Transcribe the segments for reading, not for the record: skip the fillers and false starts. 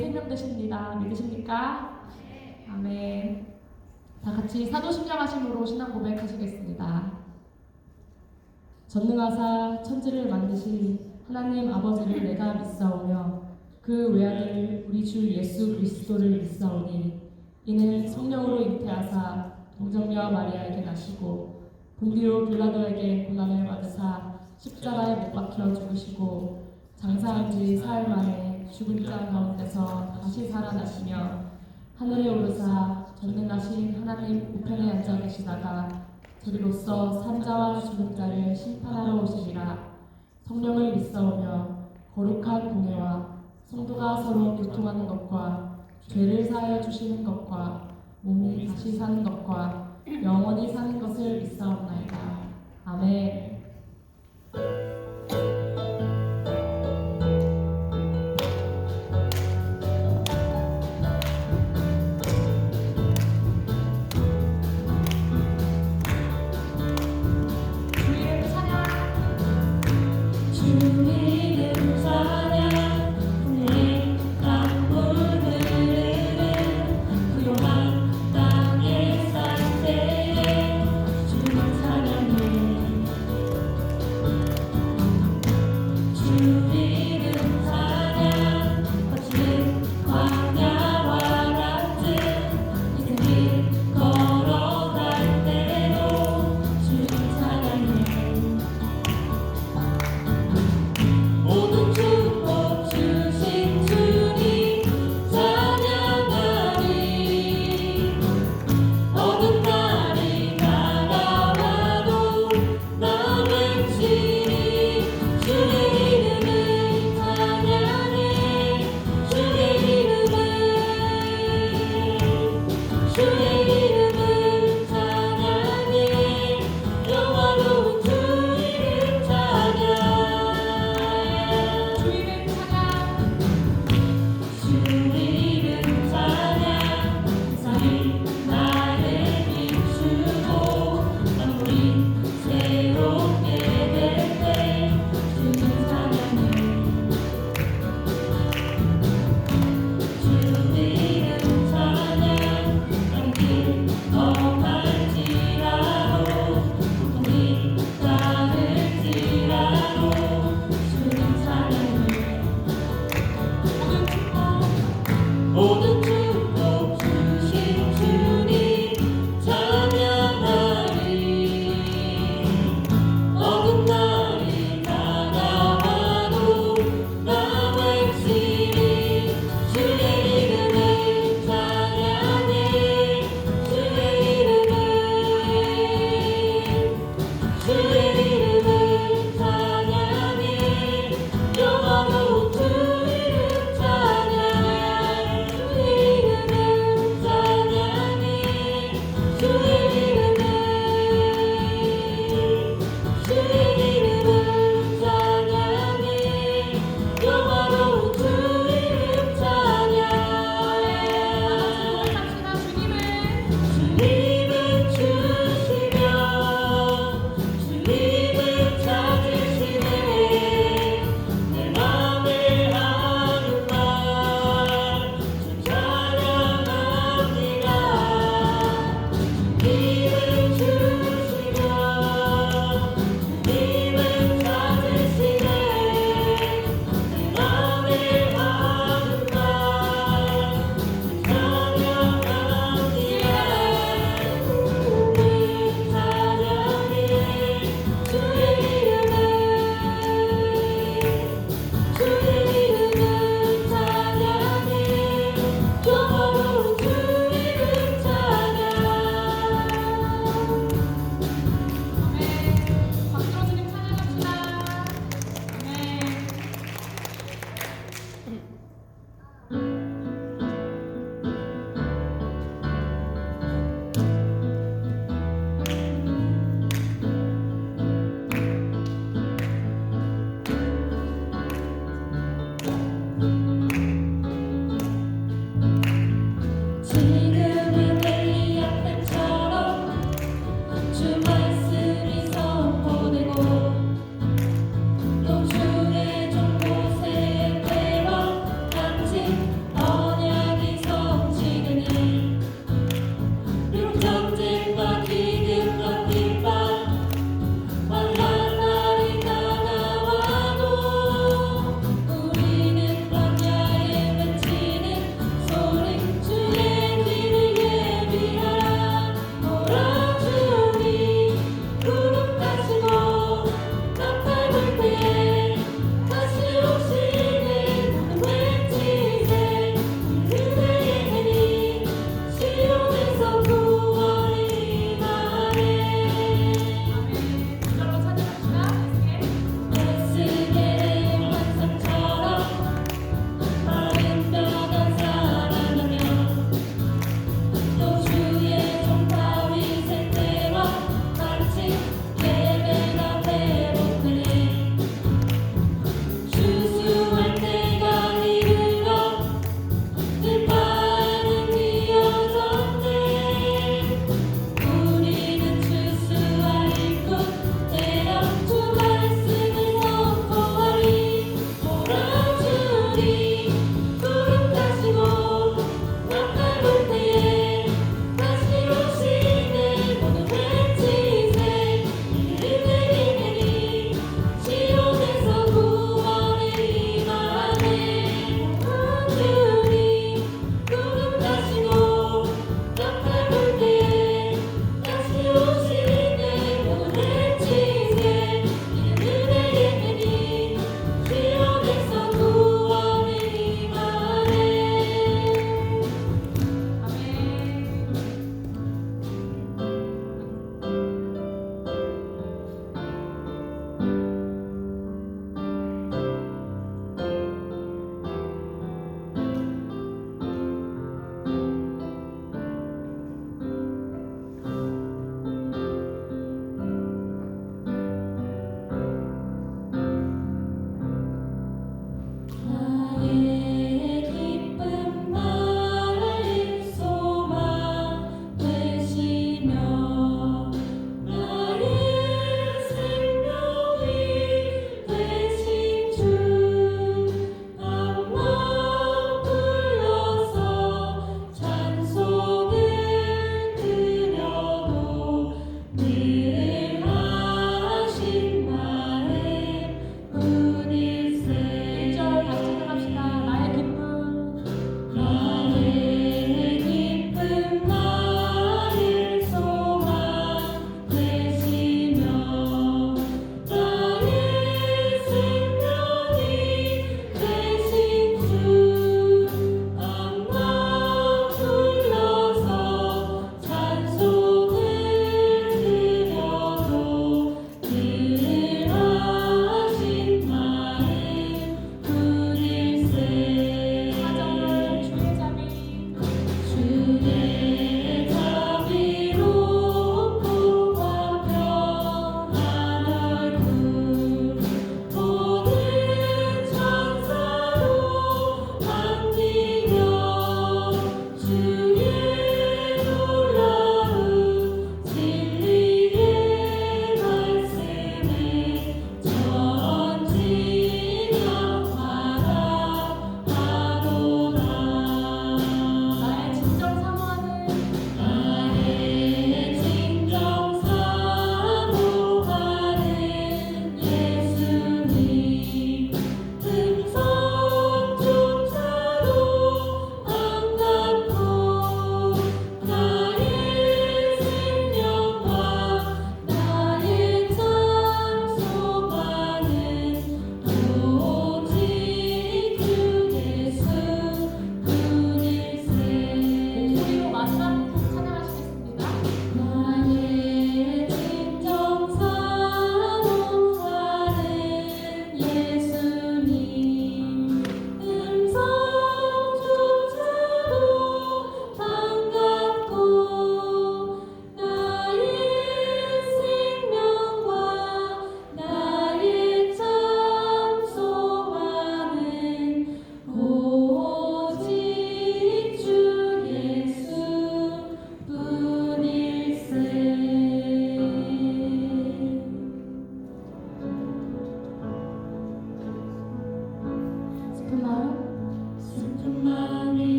생명 되십니다. 믿으십니까? 아멘. 다 같이 사도신령하심으로 신앙 고백하시겠습니다. 전능하사 천지를 만드신 하나님 아버지를 내가 믿사오며 그 외아들 우리 주 예수 그리스도를 믿사오니 이는 성령으로 잉태하사 동정녀 마리아에게 나시고 본디오 빌라도에게 고난을 받으사 십자가에 못 박혀 죽으시고 장사한 지 사흘 만에 죽은 자 가운데서 다시 살아나시며 하늘에 오르사 전능하신 하나님 우편에 앉아 계시다가 저리로서 산자와 죽은 자를 심판하러 오시리라. 성령을 믿사오며 거룩한 공예와 성도가 서로 교통하는 것과 죄를 사하여 주시는 것과 몸이 다시 사는 것과 영원히 사는 것을 믿사옵나이다. 아멘.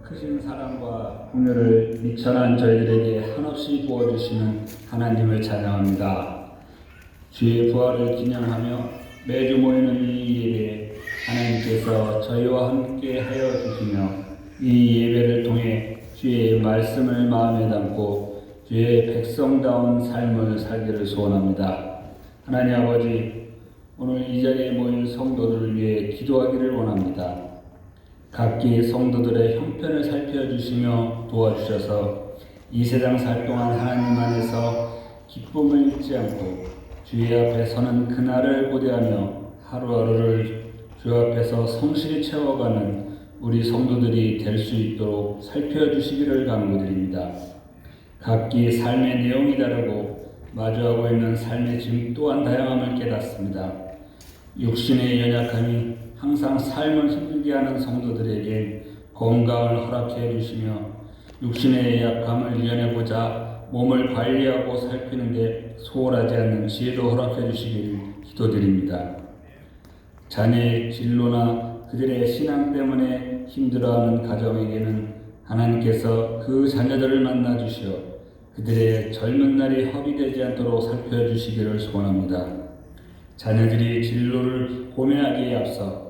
크신 사랑과 긍휼을 미천한 저희들에게 한없이 부어주시는 하나님을 찬양합니다. 주의 부활을 기념하며 매주 모이는 이 예배에 하나님께서 저희와 함께 하여 주시며 이 예배를 통해 주의 말씀을 마음에 담고 주의 백성다운 삶을 살기를 소원합니다. 하나님 아버지, 오늘 이 자리에 모인 성도들을 위해 기도하기를 원합니다. 각기 성도들의 형편을 살펴주시며 도와주셔서 이 세상 살 동안 하나님 안에서 기쁨을 잊지 않고 주의 앞에 서는 그날을 고대하며 하루하루를 주 앞에서 성실히 채워가는 우리 성도들이 될 수 있도록 살펴주시기를 간구드립니다. 각기 삶의 내용이 다르고 마주하고 있는 삶의 짐 또한 다양함을 깨닫습니다. 육신의 연약함이 항상 삶을 힘들게 하는 성도들에게 건강을 허락해 주시며 육신의 약함을 이겨내고자 몸을 관리하고 살피는데 소홀하지 않는 지혜도 허락해 주시길 기도드립니다. 자녀의 진로나 그들의 신앙 때문에 힘들어하는 가정에게는 하나님께서 그 자녀들을 만나 주시어 그들의 젊은 날이 허비되지 않도록 살펴주시기를 소원합니다. 자녀들이 진로를 고민하기에 앞서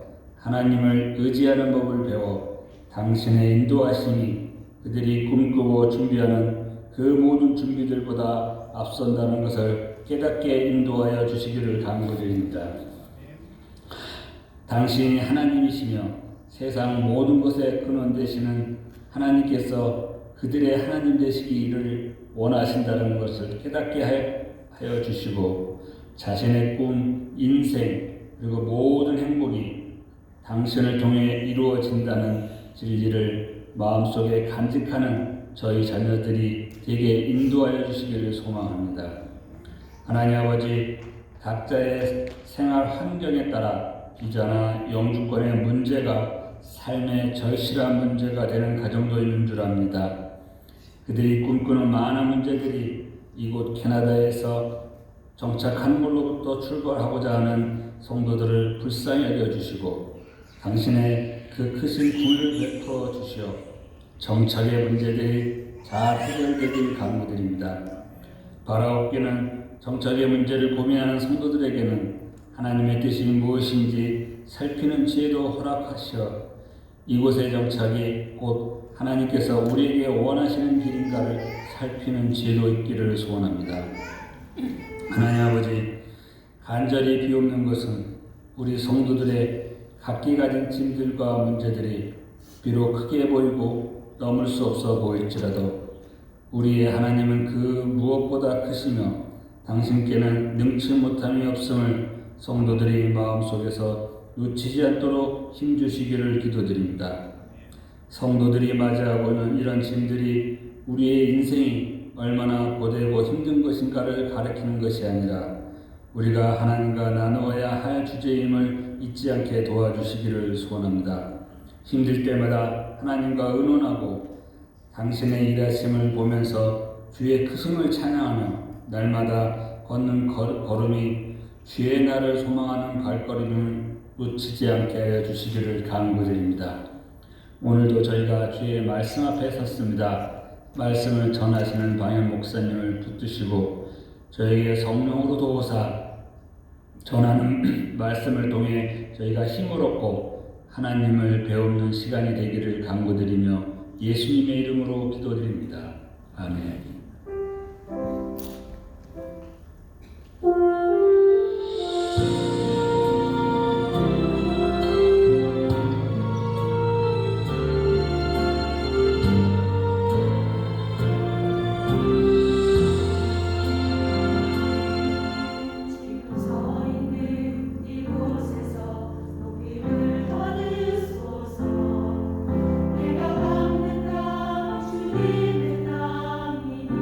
하나님을 의지하는 법을 배워 당신의 인도하심이 그들이 꿈꾸고 준비하는 그 모든 준비들보다 앞선다는 것을 깨닫게 인도하여 주시기를 간구드립니다. 당신이 하나님이시며 세상 모든 것의 근원 되시는 하나님께서 그들의 하나님 되시기를 원하신다는 것을 깨닫게 하여 주시고 자신의 꿈, 인생, 그리고 모든 행복이 당신을 통해 이루어진다는 진리를 마음속에 간직하는 저희 자녀들이 되게 인도하여 주시기를 소망합니다. 하나님 아버지, 각자의 생활 환경에 따라 비자나 영주권의 문제가 삶의 절실한 문제가 되는 가정도 있는 줄 압니다. 그들이 꿈꾸는 많은 문제들이 이곳 캐나다에서 정착한 걸로부터 출발하고자 하는 성도들을 불쌍히 여겨주시고 당신의 그 크신 긍휼을 베풀어 주시어 정착의 문제들이 잘 해결되길 간구드립니다. 바라옵기는 정착의 문제를 고민하는 성도들에게는 하나님의 뜻이 무엇인지 살피는 지혜도 허락하시어 이곳의 정착이 곧 하나님께서 우리에게 원하시는 길인가를 살피는 지혜도 있기를 소원합니다. 하나님 아버지, 간절히 비옵는 것은 우리 성도들의 각기 가진 짐들과 문제들이 비록 크게 보이고 넘을 수 없어 보일지라도 우리의 하나님은 그 무엇보다 크시며 당신께는 능치 못함이 없음을 성도들이 마음속에서 놓치지 않도록 힘주시기를 기도드립니다. 성도들이 맞이하고 있는 이런 짐들이 우리의 인생이 얼마나 고되고 힘든 것인가를 가리키는 것이 아니라 우리가 하나님과 나누어야 할 주제임을 잊지 않게 도와주시기를 소원합니다. 힘들 때마다 하나님과 의논하고 당신의 일하심을 보면서 주의 크심을 찬양하며 날마다 걷는 걸음이 주의 날을 소망하는 발걸음을 놓치지 않게 하여 주시기를 간구드립니다. 오늘도 저희가 주의 말씀 앞에 섰습니다. 말씀을 전하시는 방현 목사님을 붙드시고 저에게 성령으로 도우사 전하는 말씀을 통해 저희가 힘을 얻고 하나님을 배우는 시간이 되기를 간구드리며 예수님의 이름으로 기도드립니다. 아멘. 내가 밟는 땅 주님의 땅이니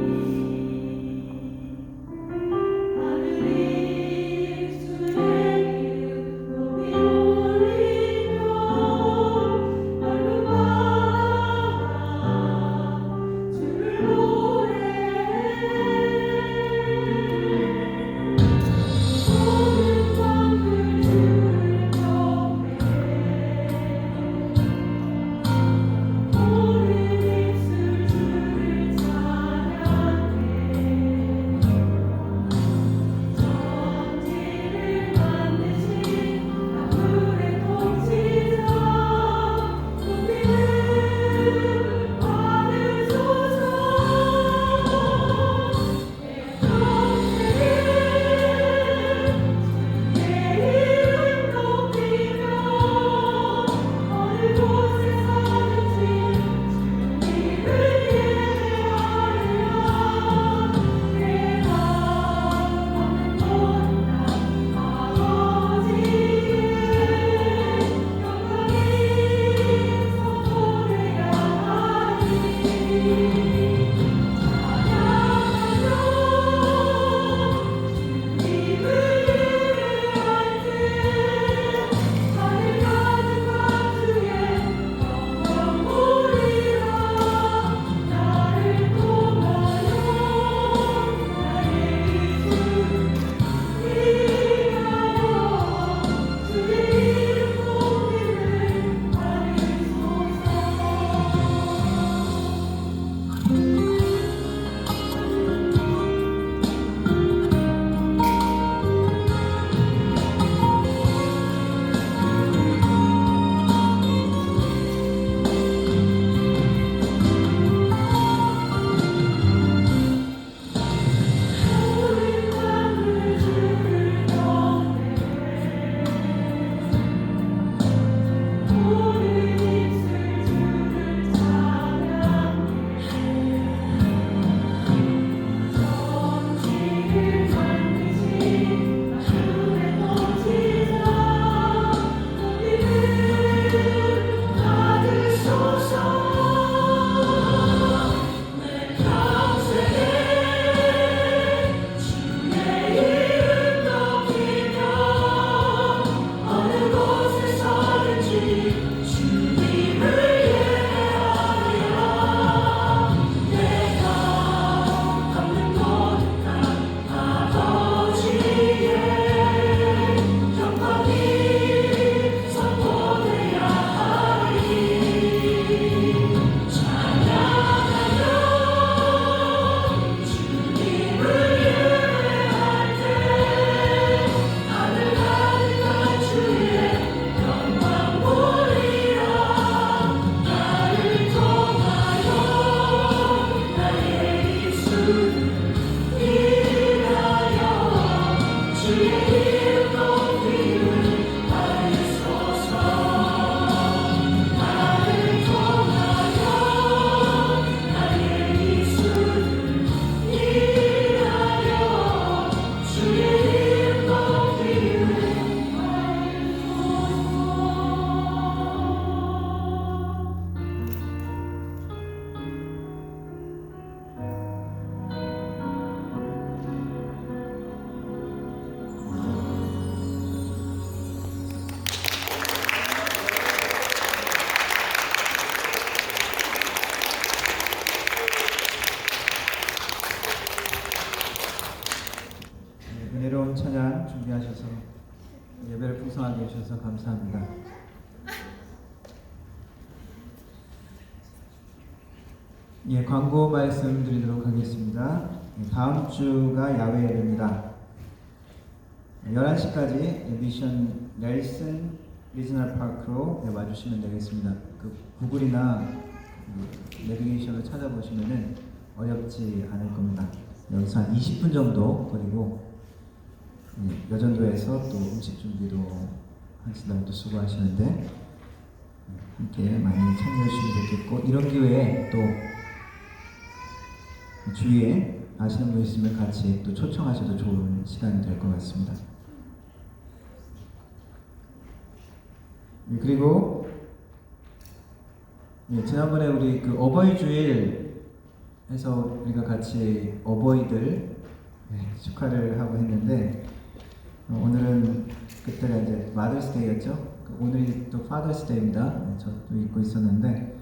예, 광고 말씀드리도록 하겠습니다. 다음 주가 야외 예배입니다. 11시까지 미션 넬슨 리즈널 파크로 와주시면 되겠습니다. 그 구글이나 내비게이션을 찾아보시면은 어렵지 않을 겁니다. 여기서 한 20분 정도 거리고 여전도에서 또 음식 준비도 하시다고 또 수고하시는데 함께 많이 참여해 주시면 좋겠고, 이런 기회에 또 주위에 아시는 분 있으면 같이 또 초청하셔도 좋은 시간이 될 것 같습니다. 그리고 지난번에 우리 그 어버이 주일 해서 우리가 같이 어버이들 축하를 하고 했는데, 오늘은 그때가 이제 마더스데이였죠. 오늘이 또 파더스데이입니다. 저도 잊고 있었는데,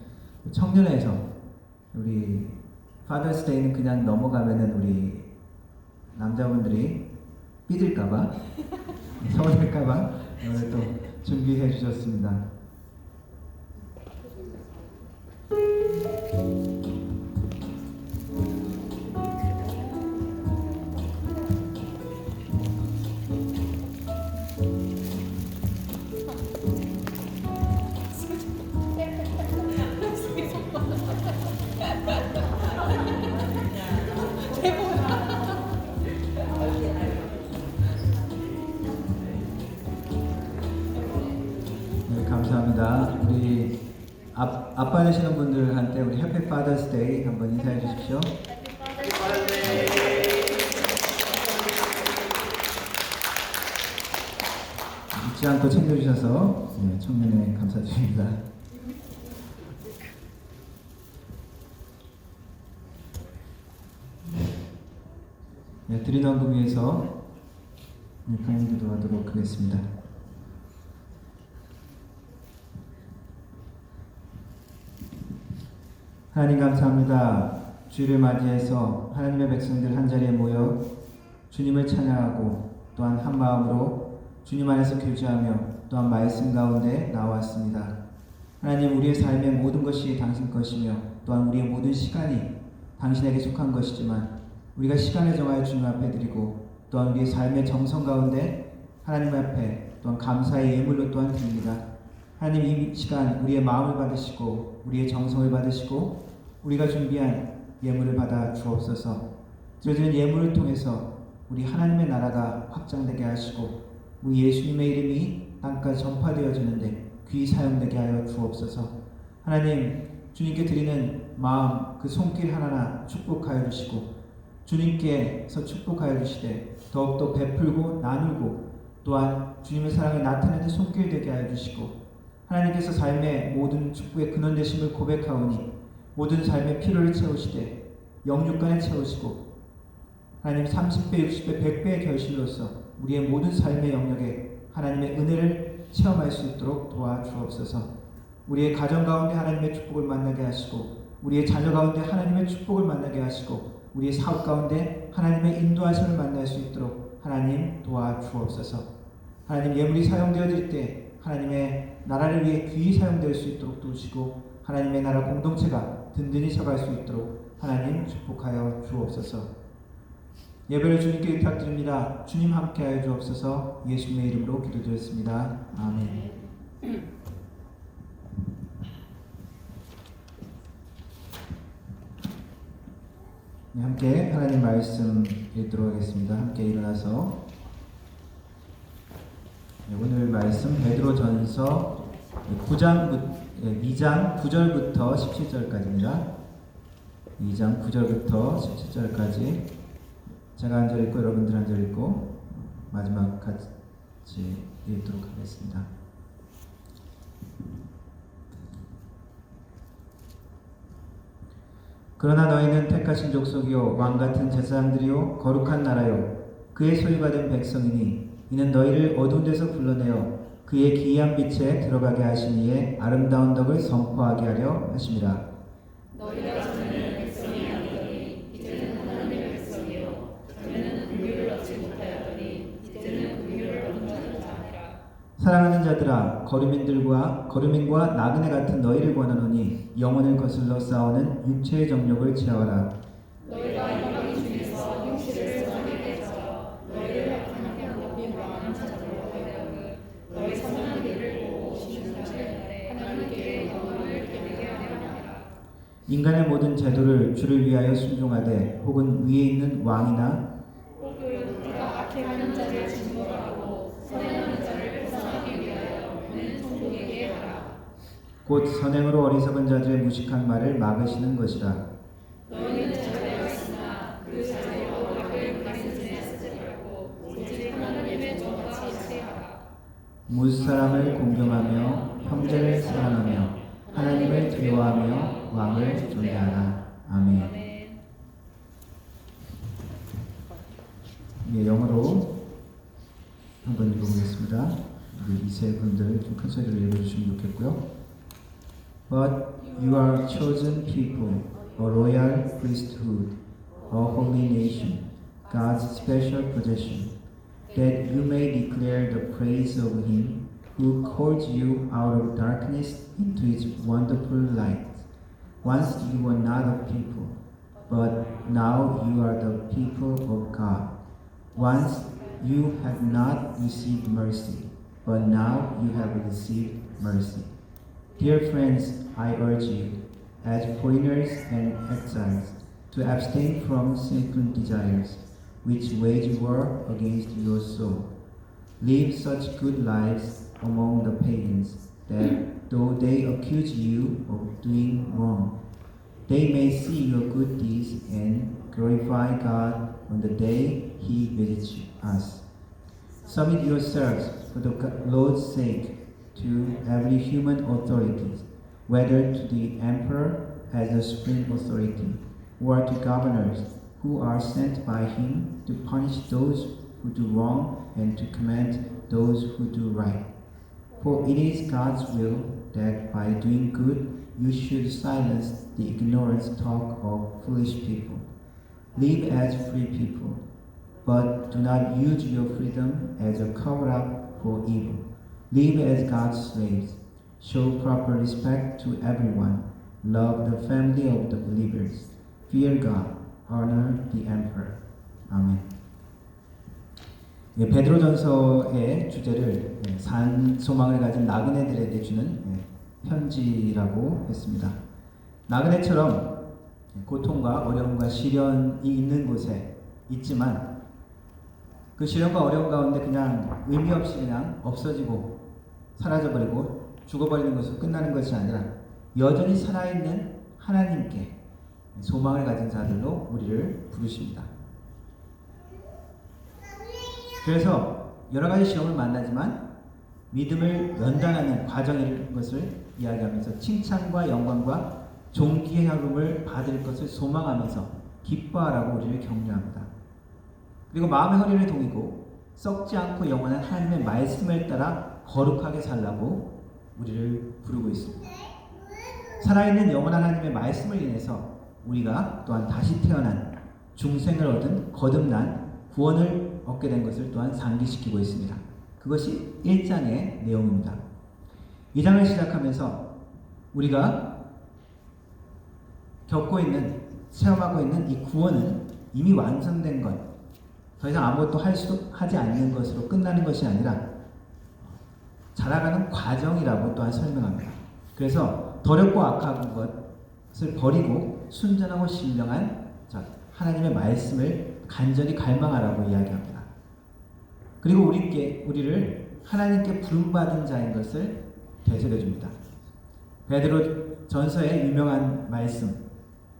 청년회에서 우리 파더스데이는 그냥 넘어가면은 우리 남자분들이 삐질까봐 서운할까봐 오늘 또 준비해 주셨습니다. 네, 감사합니다. 우리 아빠 되시는 분들한테 우리 해피 파더스 데이 한번 인사해 주십시오. 잊지 않고 챙겨주셔서 청년회 감사드립니다. 드린 헌금 위해서 강연 기도하도록 하겠습니다. 하나님 감사합니다. 주일을 맞이해서 하나님의 백성들 한자리에 모여 주님을 찬양하고 또한 한 마음으로 주님 안에서 교제하며 또한 말씀 가운데 나왔습니다. 하나님, 우리의 삶의 모든 것이 당신 것이며 또한 우리의 모든 시간이 당신에게 속한 것이지만 우리가 시간을 정하여 주님 앞에 드리고 또한 우리의 삶의 정성 가운데 하나님 앞에 또한 감사의 예물로 또한 드립니다. 하나님, 이 시간 우리의 마음을 받으시고 우리의 정성을 받으시고 우리가 준비한 예물을 받아 주옵소서. 드려지는 예물을 통해서 우리 하나님의 나라가 확장되게 하시고 우리 예수님의 이름이 땅까지 전파되어지는데 귀히 사용되게 하여 주옵소서. 하나님, 주님께 드리는 마음 그 손길 하나하나 축복하여 주시고 주님께서 축복하여 주시되 더욱더 베풀고 나누고 또한 주님의 사랑을 나타내는 손길 되게 하여 주시고, 하나님께서 삶의 모든 축복의 근원 되심을 고백하오니 모든 삶의 필요를 채우시되 영육간에 채우시고 하나님 30배, 60배, 100배의 결실로서 우리의 모든 삶의 영역에 하나님의 은혜를 체험할 수 있도록 도와주옵소서. 우리의 가정 가운데 하나님의 축복을 만나게 하시고 우리의 자녀 가운데 하나님의 축복을 만나게 하시고 우리의 사업 가운데 하나님의 인도하심을 만날 수 있도록 하나님 도와주옵소서. 하나님, 예물이 사용되어질 때 하나님의 나라를 위해 귀히 사용될 수 있도록 도우시고 하나님의 나라 공동체가 든든히 서갈 수 있도록 하나님 축복하여 주옵소서. 예배를 주님께 부탁드립니다. 주님 함께하여 주옵소서. 예수님의 이름으로 기도드렸습니다. 아멘. 함께 하나님 말씀 읽도록 하겠습니다. 함께 일어나서 오늘 말씀 베드로전서 2장 9절부터 17절까지입니다. 2장 9절부터 17절까지 제가 한 절 읽고 여러분들 한 절 읽고 마지막 같이 읽도록 하겠습니다. 그러나 너희는 택하신 족속이요 왕같은 제사장들이요 거룩한 나라요 그의 소유받은 백성이니 이는 너희를 어두운 데서 불러내어 그의 기이한 빛에 들어가게 하신 이의 아름다운 덕을 선포하게 하려 하심이라. 너희가 전에는 백성이 아니더니 이제는 하나님의 백성이요 전에는 긍휼을 얻지 못하였더니 이제는 긍휼을 얻는 자들 아니라. 사랑하는 자들아, 거루민과 나그네 같은 너희를 권하노니 영혼을 거슬러 싸우는 육체의 정욕을 제어하라. 너희가 이방인 중에서 육체를 선하게 해서 너희를 하나님께 높이 망하는 자들로 하여금 너희 선한 일을 보고 심중하되 하나님께 영광을 돌리게 하려 함이라. 인간의 모든 제도를 주를 위하여 순종하되 혹은 위에 있는 왕이나 혹은 그가 악행하는 자를 진노하고 선행하는 자를 보상하기 위하여 하는 총독에게 하라. 곧 선행으로 어리석은 자들의 무식한 말을 막으시는 것이라. 너희는 잘되었으나 그 자제로 악을 가르치지 말고 오직 하나님의 종같이 지혜하라. 무사람을 공경하며 형제를 사랑하며 하나님을 두려워하며 왕을 존대하라. 아멘. 아멘. 예, 영어로 한번 읽어보겠습니다. 우리 이세 분들 좀 큰 소리로 읽어주시면 좋겠고요. But you are chosen people, a royal priesthood, a holy nation, God's special possession, that you may declare the praise of Him who called you out of darkness into His wonderful light. Once you were not a people, but now you are the people of God. Once you have not received mercy, but now you have received mercy. Dear friends, I urge you, as foreigners and exiles, to abstain from sinful desires, which wage war against your soul. Live such good lives among the pagans, that though they accuse you of doing wrong, they may see your good deeds and glorify God on the day He visits us. Submit yourselves for the Lord's sake to every human authority, whether to the emperor as the supreme authority, or to governors who are sent by him to punish those who do wrong and to commend those who do right. For it is God's will that by doing good you should silence the ignorant talk of foolish people. Live as free people, but do not use your freedom as a cover-up for evil. Live as God's slaves. Show proper respect to everyone. Love the family of the believers. Fear God. Honor the emperor. 아멘. 예, 베드로전서의 주제를 산 소망을 가진 나그네들에게 주는 편지라고 했습니다. 나그네처럼 고통과 어려움과 시련이 있는 곳에 있지만 그 시련과 어려움 가운데 그냥 의미 없이 그냥 없어지고 사라져버리고 죽어버리는 것으로 끝나는 것이 아니라 여전히 살아있는 하나님께 소망을 가진 자들로 우리를 부르십니다. 그래서 여러 가지 시험을 만나지만 믿음을 연단하는 과정인 것을 이야기하면서 칭찬과 영광과 존귀의 향음을 받을 것을 소망하면서 기뻐하라고 우리를 격려합니다. 그리고 마음의 허리를 동이고 썩지 않고 영원한 하나님의 말씀을 따라 거룩하게 살라고 우리를 부르고 있습니다. 살아있는 영원한 하나님의 말씀을 인해서 우리가 또한 다시 태어난 중생을 얻은 거듭난 구원을 얻게 된 것을 또한 상기시키고 있습니다. 그것이 1장의 내용입니다. 2장을 시작하면서 우리가 겪고 있는, 체험하고 있는 이 구원은 이미 완성된 것, 더 이상 아무것도 하지 않는 것으로 끝나는 것이 아니라 자라가는 과정이라고 또한 설명합니다. 그래서 더럽고 악한 것을 버리고 순전하고 신령한 하나님의 말씀을 간절히 갈망하라고 이야기합니다. 그리고 우리를 하나님께 부름받은 자인 것을 되새겨줍니다. 베드로 전서의 유명한 말씀,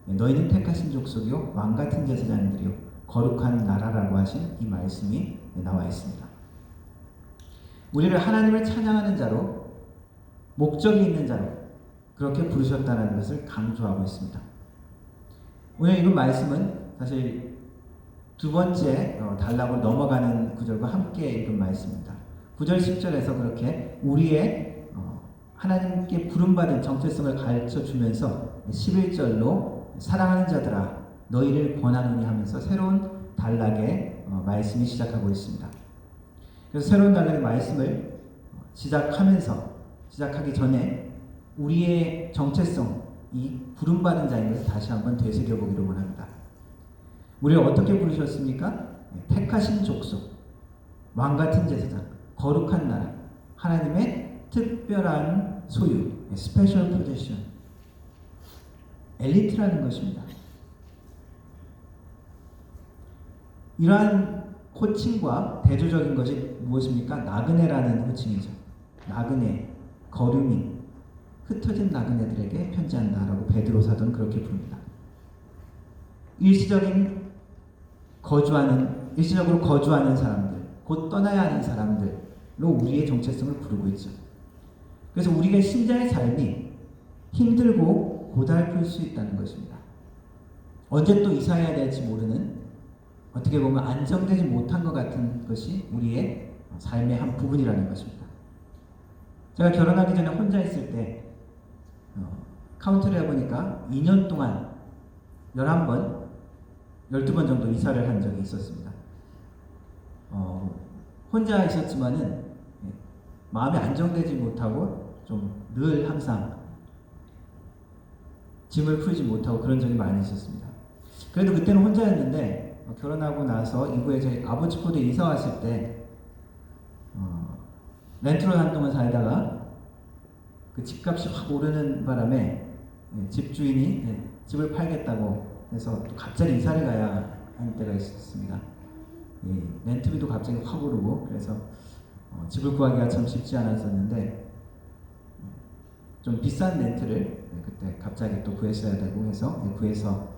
너희는 택하신 족속이요 왕같은 제사장들이요 거룩한 나라라고 하신 이 말씀이 나와 있습니다. 우리를 하나님을 찬양하는 자로, 목적이 있는 자로 그렇게 부르셨다는 것을 강조하고 있습니다. 오늘 읽은 말씀은 사실 두 번째 단락으로 넘어가는 구절과 함께 읽은 말씀입니다. 9절 10절에서 그렇게 우리의 하나님께 부름받은 정체성을 가르쳐주면서 11절로 사랑하는 자들아 너희를 권하노니 하면서 새로운 단락의 말씀이 시작하고 있습니다. 그래서 새로운 단락의 말씀을 시작하면서 시작하기 전에 우리의 정체성, 이 부름받은 자인 것을 다시 한번 되새겨보기를 원합니다. 우리를 어떻게 부르셨습니까? 택하신 족속, 왕같은 제사장, 거룩한 나라, 하나님의 특별한 소유, 스페셜 포지션, 엘리트라는 것입니다. 이러한 호칭과 대조적인 것이 무엇입니까? 나그네라는 호칭이죠. 나그네, 거류민, 흩어진 나그네들에게 편지한다라고 베드로 사도는 그렇게 부릅니다. 일시적으로 거주하는 사람들, 곧 떠나야 하는 사람들로 우리의 정체성을 부르고 있죠. 그래서 우리가 신자의 삶이 힘들고 고달플 수 있다는 것입니다. 언제 또 이사해야 될지 모르는, 어떻게 보면 안정되지 못한 것 같은 것이 우리의 삶의 한 부분이라는 것입니다. 제가 결혼하기 전에 혼자 있을 때 카운트를 해보니까 2년 동안 11번, 12번 정도 이사를 한 적이 있었습니다. 혼자 있었지만은 마음이 안정되지 못하고 좀 늘 항상 짐을 풀지 못하고 그런 적이 많이 있었습니다. 그래도 그때는 혼자였는데 결혼하고 나서 이후에 저희 아버지 포도에 이사 왔을 때 렌트로 한동안 살다가 그 집값이 확 오르는 바람에 집주인이 집을 팔겠다고 해서 또 갑자기 이사를 가야 하는 때가 있었습니다. 렌트비도 갑자기 확 오르고 그래서 집을 구하기가 참 쉽지 않았었는데 좀 비싼 렌트를 그때 갑자기 또 구했어야 되고 해서 구해서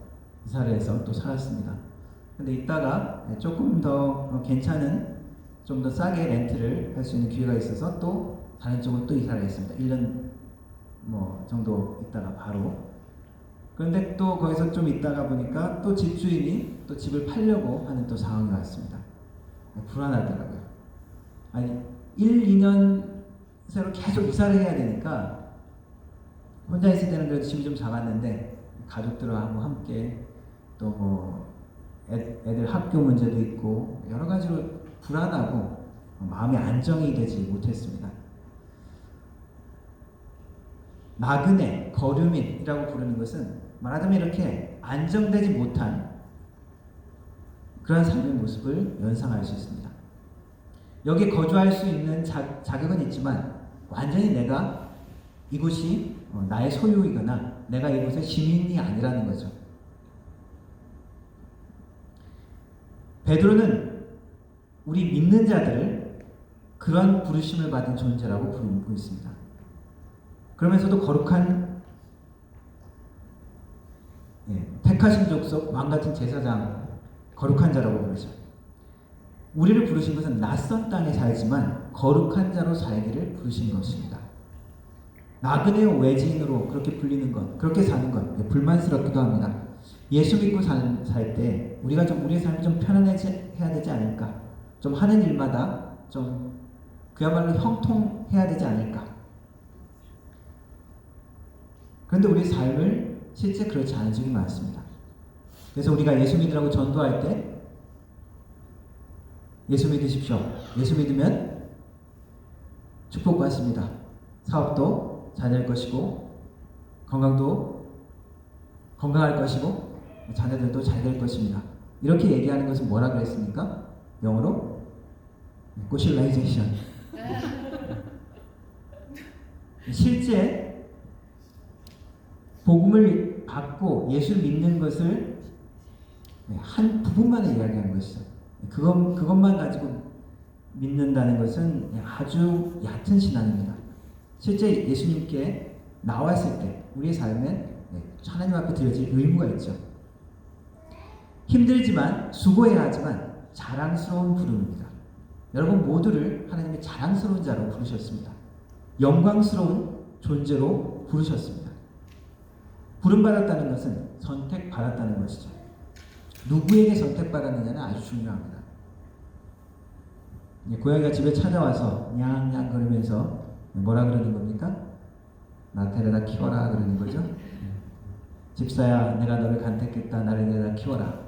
이사를 해서 또 살았습니다. 근데 이따가 조금 더 괜찮은, 좀 더 싸게 렌트를 할 수 있는 기회가 있어서 또 다른 쪽으로 또 이사를 했습니다. 1년 정도 있다가 바로. 그런데 또 거기서 좀 있다가 보니까 또 집주인이 또 집을 팔려고 하는 또 상황이 왔습니다. 불안하더라고요. 아니 1, 2년 새로 계속 이사를 해야 되니까 혼자 있을 때는 그래도 집이 좀 작았는데 가족들하고 함께 또 애들 학교 문제도 있고 여러 가지로 불안하고 마음이 안정이 되지 못했습니다. 나그네, 거류민이라고 부르는 것은 말하자면 이렇게 안정되지 못한 그런 삶의 모습을 연상할 수 있습니다. 여기 거주할 수 있는 자격은 있지만 완전히 내가 이곳이 나의 소유이거나 내가 이곳의 시민이 아니라는 거죠. 베드로는 우리 믿는 자들을 그런 부르심을 받은 존재라고 부르고 있습니다. 그러면서도 거룩한 택하신 족속, 왕같은 제사장, 거룩한 자라고 부르죠. 우리를 부르신 것은 낯선 땅에 살지만 거룩한 자로 살기를 부르신 것입니다. 나그네요 외지인으로 그렇게 불리는 것, 그렇게 사는 것 불만스럽기도 합니다. 예수 믿고 살 때 우리가 좀 우리의 삶이 좀 편안해야 되지 않을까? 좀 하는 일마다 좀 그야말로 형통해야 되지 않을까? 그런데 우리 삶을 실제 그렇지 않은 적이 많습니다. 그래서 우리가 예수 믿으라고 전도할 때 예수 믿으십시오. 예수 믿으면 축복받습니다. 사업도 잘 될 것이고 건강할 것이고 자녀들도 잘 될 것입니다. 이렇게 얘기하는 것은 뭐라 그랬습니까? 영어로 고실라이제이션. 실제 복음을 받고 예수를 믿는 것을 한 부분만을 이야기하는 것이죠. 그것만 가지고 믿는다는 것은 아주 얕은 신앙입니다. 실제 예수님께 나왔을 때 우리의 삶에 하나님 앞에 드려질 의무가 있죠. 힘들지만 수고해야 하지만 자랑스러운 부름입니다. 여러분 모두를 하나님의 자랑스러운 자로 부르셨습니다. 영광스러운 존재로 부르셨습니다. 부름받았다는 것은 선택받았다는 것이죠. 누구에게 선택받았느냐는 아주 중요합니다. 고양이가 집에 찾아와서 냥냥 거리면서 뭐라 그러는 겁니까? 나 데려다 키워라 그러는 거죠. 집사야 내가 너를 간택했다. 나를 데려다 키워라.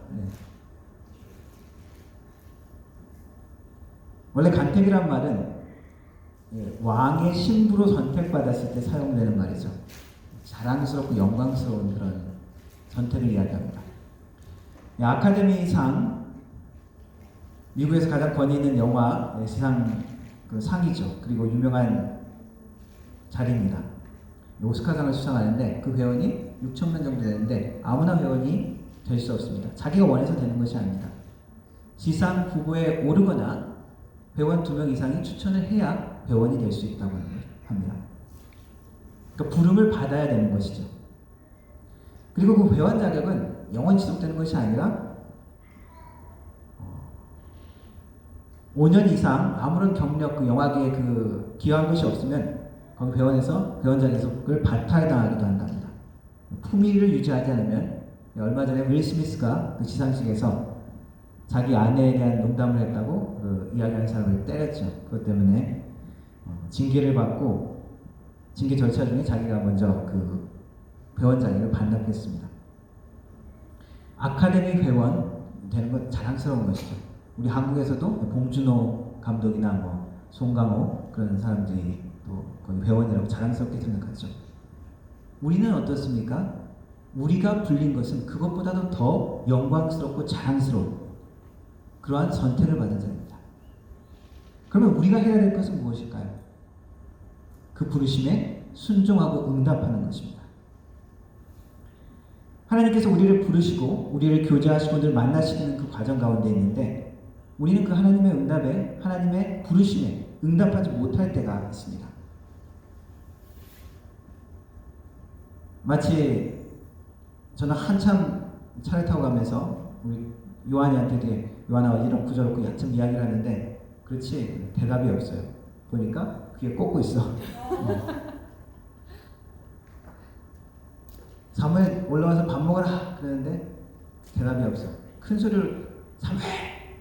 원래 간택이란 말은 왕의 신부로 선택받았을 때 사용되는 말이죠. 자랑스럽고 영광스러운 그런 선택을 이야기합니다. 아카데미상, 미국에서 가장 권위 있는 영화 시상 그 상이죠. 그리고 유명한 자리입니다. 오스카상을 수상하는데 그 회원이 6,000명 정도 되는데 아무나 회원이 될 수 없습니다. 자기가 원해서 되는 것이 아닙니다. 시상 후보에 오르거나 회원 2명 이상이 추천을 해야 회원이 될 수 있다고 합니다. 그러니까 부름을 받아야 되는 것이죠. 그리고 그 회원 자격은 영원히 지속되는 것이 아니라 5년 이상 아무런 경력, 그 영화계에 그 기여한 것이 없으면 거기 회원에서 회원 자격을 발탈당하기도 한답니다. 품위를 유지하지 않으면 얼마 전에 윌 스미스가 그 시상식에서 자기 아내에 대한 농담을 했다고 그 이야기하는 사람을 때렸죠. 그것 때문에 징계를 받고 징계 절차 중에 자기가 먼저 그 회원 자격을 반납했습니다. 아카데미 회원 되는 건 자랑스러운 것이죠. 우리 한국에서도 봉준호 감독이나 뭐 송강호 그런 사람들이 또 거의 회원이라고 자랑스럽게 생각하죠. 우리는 어떻습니까? 우리가 불린 것은 그것보다도 더 영광스럽고 자랑스러운 그러한 선택을 받은 자입니다. 그러면 우리가 해야 될 것은 무엇일까요? 그 부르심에 순종하고 응답하는 것입니다. 하나님께서 우리를 부르시고 우리를 교제하시고 늘 만나시는 그 과정 가운데 있는데 우리는 그 하나님의 응답에, 하나님의 부르심에 응답하지 못할 때가 있습니다. 마치 저는 한참 차를 타고 가면서 우리 요한이한테 되게 요한아 이런 구절없고 야참 이야기를 하는데 그렇지 대답이 없어요. 보니까 그게 꽂고 있어. 사무엘 올라와서 밥 먹으라 그러는데 대답이 없어. 큰 소리를 사무엘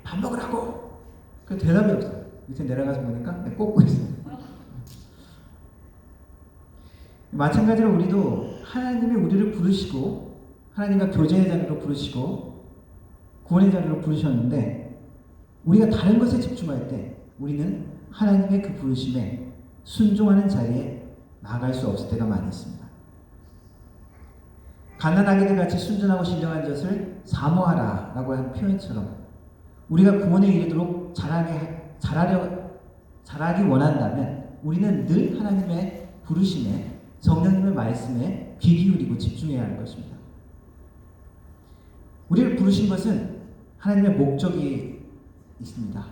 밥 먹으라고. 그 대답이 없어. 밑에 내려가서 보니까 꽂고 있어. 마찬가지로 우리도 하나님이 우리를 부르시고 하나님과 교제의 자리로 부르시고 구원의 자리로 부르셨는데 우리가 다른 것에 집중할 때 우리는 하나님의 그 부르심에 순종하는 자리에 나아갈 수 없을 때가 많이 있습니다. 가난하게들 같이 순전하고 신령한 젖을 사모하라 라고 한 표현처럼 우리가 구원에 이르도록 잘하기 원한다면 우리는 늘 하나님의 부르심에 성령님의 말씀에 귀 기울이고 집중해야 할 것입니다. 우리를 부르신 것은 하나님의 목적이 있습니다.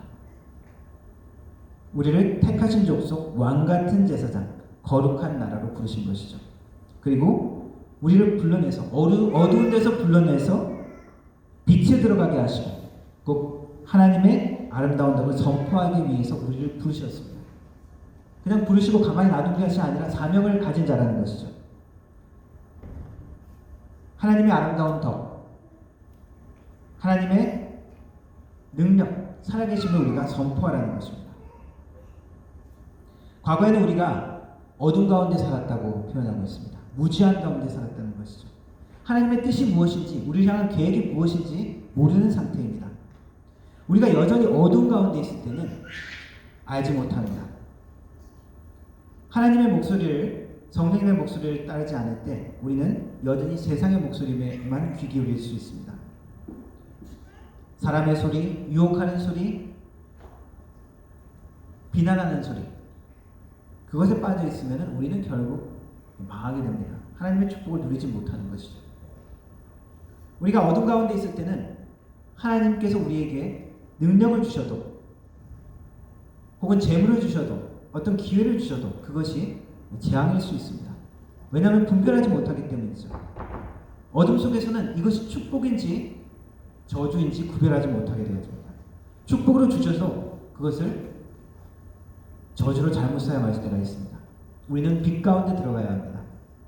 우리를 택하신 족속, 왕같은 제사장, 거룩한 나라로 부르신 것이죠. 그리고 우리를 불러내서 어두운 데서 불러내서 빛에 들어가게 하시고 꼭 하나님의 아름다운 덕을 선포하기 위해서 우리를 부르셨습니다. 그냥 부르시고 가만히 놔둔 것이 아니라 사명을 가진 자라는 것이죠. 하나님의 아름다운 덕, 하나님의 능력, 살아계심을 우리가 선포하라는 것입니다. 과거에는 우리가 어둠 가운데 살았다고 표현하고 있습니다. 무지한 가운데 살았다는 것이죠. 하나님의 뜻이 무엇인지, 우리를 향한 계획이 무엇인지 모르는 상태입니다. 우리가 여전히 어둠 가운데 있을 때는 알지 못합니다. 하나님의 목소리를, 성령님의 목소리를 따르지 않을 때 우리는 여전히 세상의 목소리에만 귀 기울일 수 있습니다. 사람의 소리, 유혹하는 소리, 비난하는 소리, 그것에 빠져 있으면 우리는 결국 망하게 됩니다. 하나님의 축복을 누리지 못하는 것이죠. 우리가 어둠 가운데 있을 때는 하나님께서 우리에게 능력을 주셔도 혹은 재물을 주셔도 어떤 기회를 주셔도 그것이 재앙일 수 있습니다. 왜냐하면 분별하지 못하기 때문이죠. 어둠 속에서는 이것이 축복인지 저주인지 구별하지 못하게 되어집니다. 축복으로 주셔서 그것을 저주로 잘못 사용할 때가 있습니다. 우리는 빛 가운데 들어가야 합니다.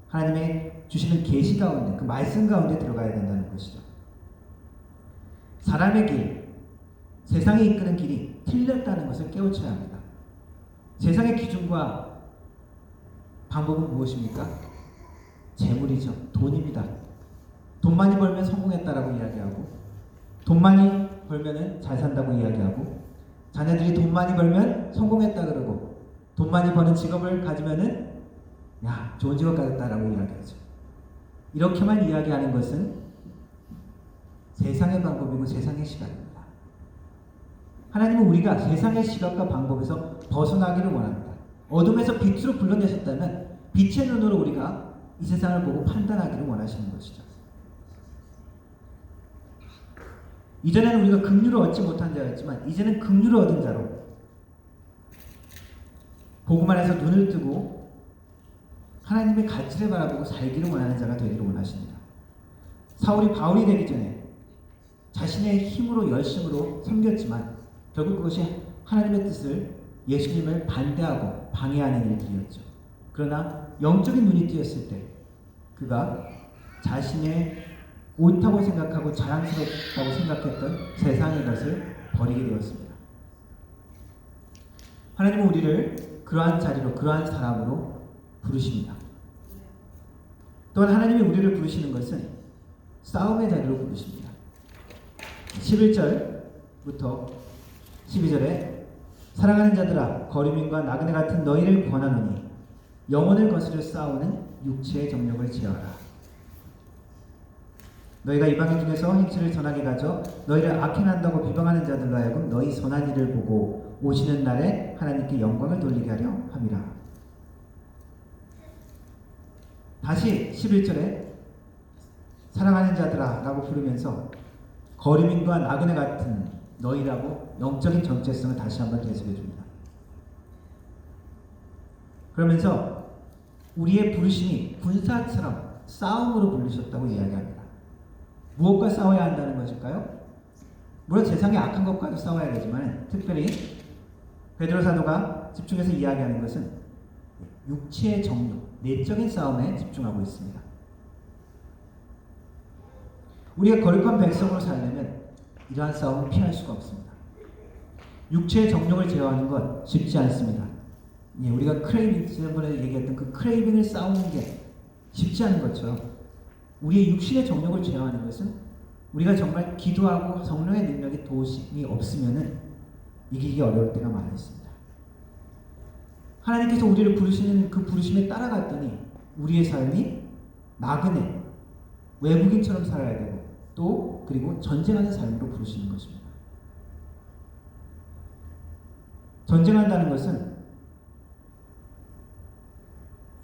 하나님의 주시는 계시 가운데, 그 말씀 가운데 들어가야 된다는 것이죠. 사람의 길, 세상에 이끄는 길이 틀렸다는 것을 깨우쳐야 합니다. 세상의 기준과 방법은 무엇입니까? 재물이죠. 돈입니다. 돈 많이 벌면 성공했다라고 이야기하고, 돈 많이 벌면은 잘 산다고 이야기하고, 자녀들이 돈 많이 벌면 성공했다 그러고, 돈 많이 버는 직업을 가지면은 야, 좋은 직업 가졌다라고 이야기하죠. 이렇게만 이야기하는 것은 세상의 방법이고 세상의 시각입니다. 하나님은 우리가 세상의 시각과 방법에서 벗어나기를 원합니다. 어둠에서 빛으로 불러내셨다면 빛의 눈으로 우리가 이 세상을 보고 판단하기를 원하시는 것이죠. 이전에는 우리가 긍휼을 얻지 못한 자였지만 이제는 긍휼을 얻은 자로 복음 안에서 눈을 뜨고 하나님의 가치를 바라보고 살기를 원하는 자가 되기를 원하십니다. 사울이 바울이 되기 전에 자신의 힘으로 열심으로 섬겼지만 결국 그것이 하나님의 뜻을 예수님을 반대하고 방해하는 일들이었죠. 그러나 영적인 눈이 뜨였을 때 그가 자신의 옳다고 생각하고 자랑스럽다고 생각했던 세상의 것을 버리게 되었습니다. 하나님은 우리를 그러한 자리로 그러한 사람으로 부르십니다. 또한 하나님이 우리를 부르시는 것은 싸움의 자리로 부르십니다. 11절부터 12절에 사랑하는 자들아 거류민과 나그네 같은 너희를 권하노니 영혼을 거스려 싸우는 육체의 정욕을 제어하라. 너희가 이방인 중에서 행실을 선하게 가져 너희를 악해 난다고 비방하는 자들로 하여금 너희 선한 일을 보고 오시는 날에 하나님께 영광을 돌리게 하려 함이라. 다시 11절에 사랑하는 자들아 라고 부르면서 거류민과 나그네 같은 너희라고 영적인 정체성을 다시 한번 되새겨 줍니다. 그러면서 우리의 부르심이 군사처럼 싸움으로 부르셨다고 이야기합니다. 무엇과 싸워야 한다는 것일까요? 물론 세상의 악한 것과도 싸워야 되지만 특별히 베드로 사도가 집중해서 이야기하는 것은 육체의 정욕, 내적인 싸움에 집중하고 있습니다. 우리가 거룩한 백성으로 살려면 이러한 싸움을 피할 수가 없습니다. 육체의 정욕을 제어하는 건 쉽지 않습니다. 우리가 크레이빙, 지난번에 얘기했던 그 크레이빙을 싸우는 게 쉽지 않은 것처럼 우리의 육신의 정욕을 제어하는 것은 우리가 정말 기도하고 성령의 능력의 도우심이 없으면은 이기기 어려울 때가 많이 있습니다. 하나님께서 우리를 부르시는 그 부르심에 따라갔더니 우리의 삶이 나그네, 외국인처럼 살아야 되고 또 그리고 전쟁하는 삶으로 부르시는 것입니다. 전쟁한다는 것은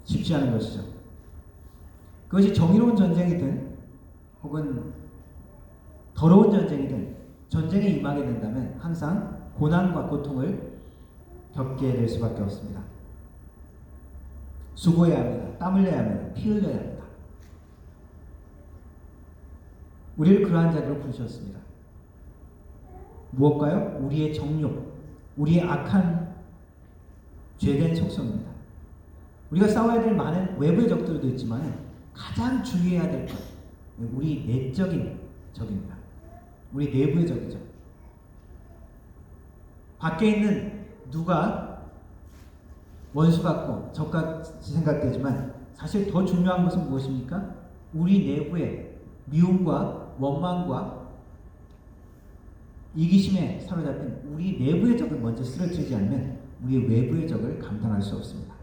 쉽지 않은 것이죠. 그것이 정의로운 전쟁이든 혹은 더러운 전쟁이든 전쟁에 임하게 된다면 항상 고난과 고통을 겪게 될 수밖에 없습니다. 수고해야 합니다. 땀 흘려야 합니다. 피 흘려야 합니다. 우리를 그러한 자리로 부르셨습니다. 무엇과요? 우리의 정욕, 우리의 악한 죄된 속성입니다. 우리가 싸워야 될 많은 외부의 적들도 있지만 가장 주의해야 될 것, 우리 내적인 적입니다. 우리 내부의 적이죠. 밖에 있는 누가 원수 같고 적같이 생각되지만 사실 더 중요한 것은 무엇입니까? 우리 내부의 미움과 원망과 이기심에 사로잡힌 우리 내부의 적을 먼저 쓰러뜨리지 않으면 우리 외부의 적을 감당할 수 없습니다.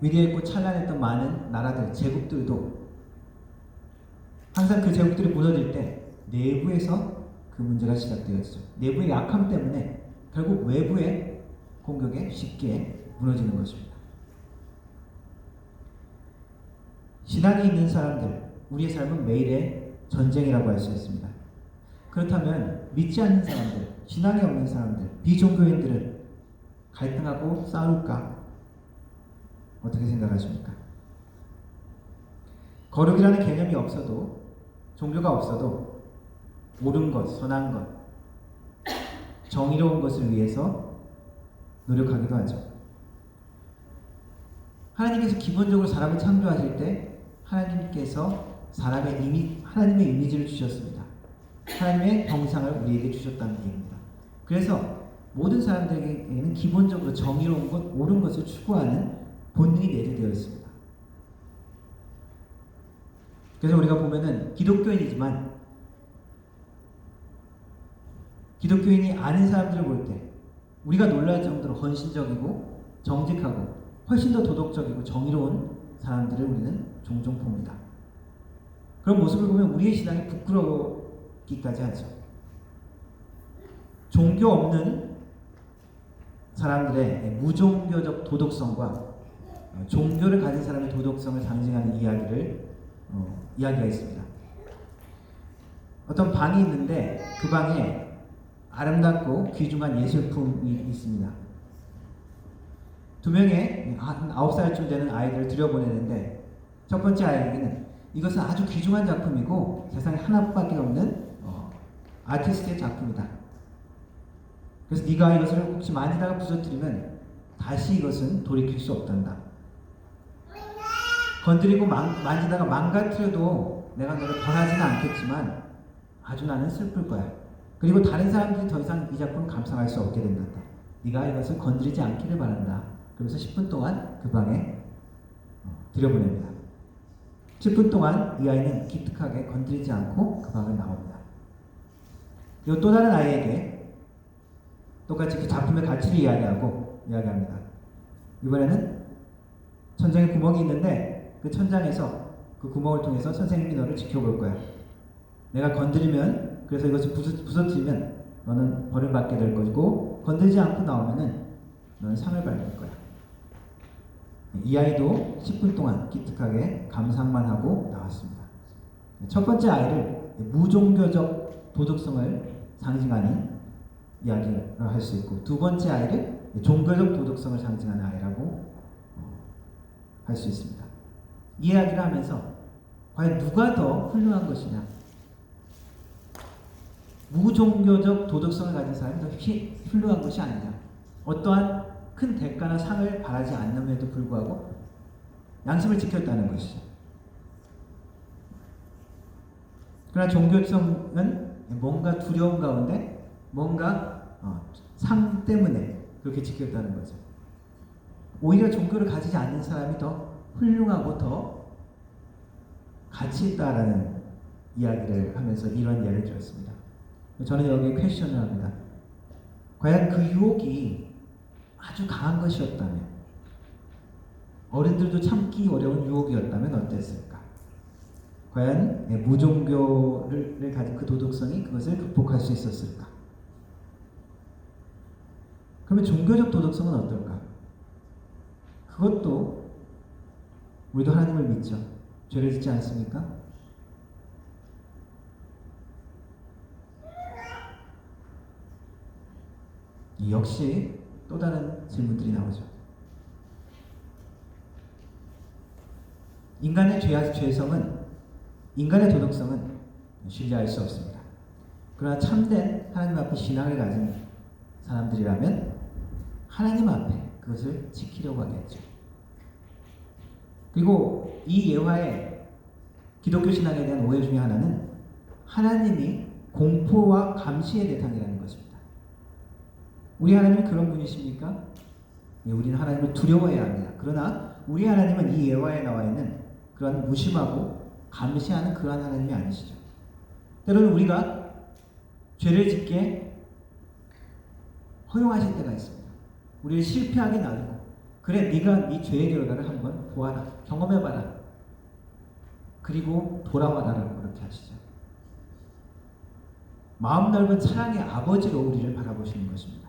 위대했고 찬란했던 많은 나라들, 제국들도 항상 그 제국들이 무너질 때 내부에서 그 문제가 시작되었죠. 내부의 약함 때문에 결국 외부의 공격에 쉽게 무너지는 것입니다. 신앙이 있는 사람들, 우리의 삶은 매일의 전쟁이라고 할 수 있습니다. 그렇다면 믿지 않는 사람들, 신앙이 없는 사람들, 비종교인들은 갈등하고 싸울까? 어떻게 생각하십니까? 거룩이라는 개념이 없어도, 종교가 없어도 옳은 것, 선한 것, 정의로운 것을 위해서 노력하기도 하죠. 하나님께서 기본적으로 사람을 창조하실 때 하나님께서 하나님의 이미지를 주셨습니다. 하나님의 형상을 우리에게 주셨다는 얘기입니다. 그래서 모든 사람들에게는 기본적으로 정의로운 것, 옳은 것을 추구하는 본능이 내재되어 있습니다. 그래서 우리가 보면은 기독교인이지만 기독교인이 아닌 사람들을 볼 때 우리가 놀랄 정도로 헌신적이고 정직하고 훨씬 더 도덕적이고 정의로운 사람들을 우리는 종종 봅니다. 그런 모습을 보면 우리의 신앙이 부끄러우기까지 하죠. 종교 없는 사람들의 무종교적 도덕성과 종교를 가진 사람의 도덕성을 상징하는 이야기가 있습니다. 어떤 방이 있는데 그 방에 아름답고 귀중한 예술품이 있습니다. 두 명의 한 9살쯤 되는 아이들을 들여보내는데 첫 번째 아이에게는 이것은 아주 귀중한 작품이고 세상에 하나밖에 없는 아티스트의 작품이다. 그래서 네가 이것을 혹시 만지다가 부서뜨리면 다시 이것은 돌이킬 수 없단다. 건드리고 만지다가 망가뜨려도 내가 너를 벌하지는 않겠지만 아주 나는 슬플 거야. 그리고 다른 사람들이 더 이상 이 작품을 감상할 수 없게 된단다. 네가 이것을 건드리지 않기를 바란다. 그러면서 10분 동안 그 방에 들여보냅니다. 10분 동안 이 아이는 기특하게 건드리지 않고 그 방을 나옵니다. 그리고 또 다른 아이에게 똑같이 그 작품의 가치를 이야기합니다. 이번에는 천장에 구멍이 있는데 그 천장에서 그 구멍을 통해서 선생님이 너를 지켜볼 거야. 내가 건드리면, 그래서 이것을 부서뜨리면 너는 벌을 받게 될 것이고 건들지 않고 나오면은 너는 상을 받을 거야. 이 아이도 10분 동안 기특하게 감상만 하고 나왔습니다. 첫 번째 아이를 무종교적 도덕성을 상징하는 이야기를 할 수 있고, 두 번째 아이를 종교적 도덕성을 상징하는 아이라고 할 수 있습니다. 이 이야기를 하면서 과연 누가 더 훌륭한 것이냐, 무종교적 도덕성을 가진 사람이 더 훌륭한 것이 아니냐, 어떠한 큰 대가나 상을 바라지 않는데도 불구하고 양심을 지켰다는 것이죠. 그러나 종교성은 뭔가 두려움 가운데 뭔가 상 때문에 그렇게 지켰다는 거죠. 오히려 종교를 가지지 않는 사람이 더 훌륭하고 더 가치 있다라는 이야기를 하면서 이런 예를 들었습니다. 저는 여기에 퀘스천을 합니다. 과연 그 유혹이 아주 강한 것이었다면, 어른들도 참기 어려운 유혹이었다면 어땠을까? 과연 무종교를 가진 그 도덕성이 그것을 극복할 수 있었을까? 그러면 종교적 도덕성은 어떨까? 그것도 우리도 하나님을 믿죠. 죄를 짓지 않습니까? 역시 또 다른 질문들이 나오죠. 인간의 죄성은, 인간의 도덕성은 신뢰할 수 없습니다. 그러나 참된 하나님 앞에 신앙을 가진 사람들이라면 하나님 앞에 그것을 지키려고 하겠죠. 그리고 이 예화의 기독교 신앙에 대한 오해 중에 하나는 하나님이 공포와 감시의 대상이라는 것입니다. 우리 하나님이 그런 분이십니까? 우리는 하나님을 두려워해야 합니다. 그러나 우리 하나님은 이 예화에 나와 있는 그런 무심하고 감시하는 그러한 하나님이 아니시죠. 때로는 우리가 죄를 짓게 허용하실 때가 있습니다. 우리를 실패하게 놔두고, 그래 네가 네 죄의 결과를 한번 보아라, 경험해봐라, 그리고 돌아와라라고 그렇게 하시죠. 마음 넓은 사랑의 아버지로 우리를 바라보시는 것입니다.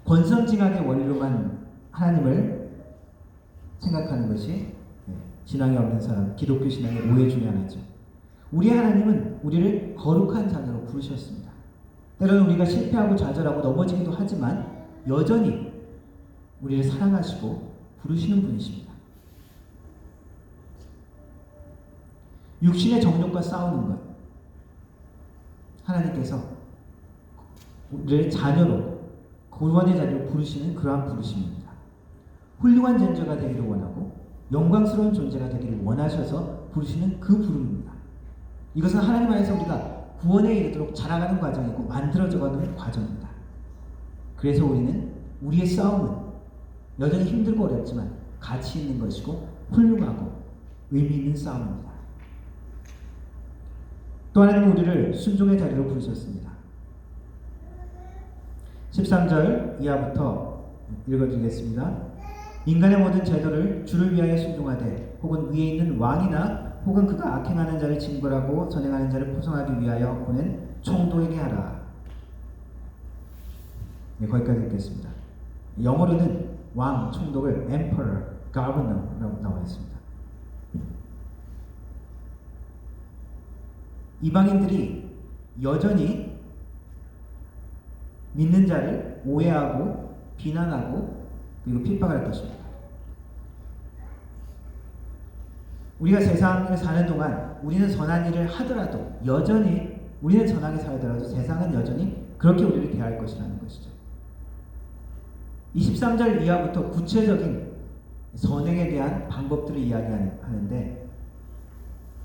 권선징악의 원리로만 하나님을 생각하는 것이 신앙이 없는 사람, 기독교 신앙의 오해 중에 하나죠. 우리 하나님은 우리를 거룩한 자녀로 부르셨습니다. 때로는 우리가 실패하고 좌절하고 넘어지기도 하지만 여전히 우리를 사랑하시고 부르시는 분이십니다. 육신의 정욕과 싸우는 것, 하나님께서 우리를 자녀로, 구원의 자리로 부르시는 그러한 부르심입니다. 훌륭한 존재가 되기를 원하고 영광스러운 존재가 되기를 원하셔서 부르시는 그 부름입니다. 이것은 하나님 안에서 우리가 구원에 이르도록 자라가는 과정이고 만들어져가는 과정입니다. 그래서 우리는 우리의 싸움은 여전히 힘들고 어렵지만 가치 있는 것이고 훌륭하고 의미 있는 싸움입니다. 또 하나님은 우리를 순종의 자리로 부르셨습니다. 13절 이하부터 읽어드리겠습니다. 인간의 모든 제도를 주를 위하여 순종하되 혹은 위에 있는 왕이나 혹은 그가 악행하는 자를 징벌하고 선행하는 자를 포성하기 위하여 보낸 총독에게 하라. 네, 거기까지 읽겠습니다. 영어로는 왕, 총독을 emperor, governor라고 나와 있습니다. 이방인들이 여전히 믿는 자를 오해하고 비난하고 그리고 핍박할 것입니다. 우리가 세상을 사는 동안 우리는 선한 일을 하더라도 여전히 우리는 선하게 살더라도 세상은 여전히 그렇게 우리를 대할 것이라는 것이죠. 23절 이하부터 구체적인 선행에 대한 방법들을 이야기하는데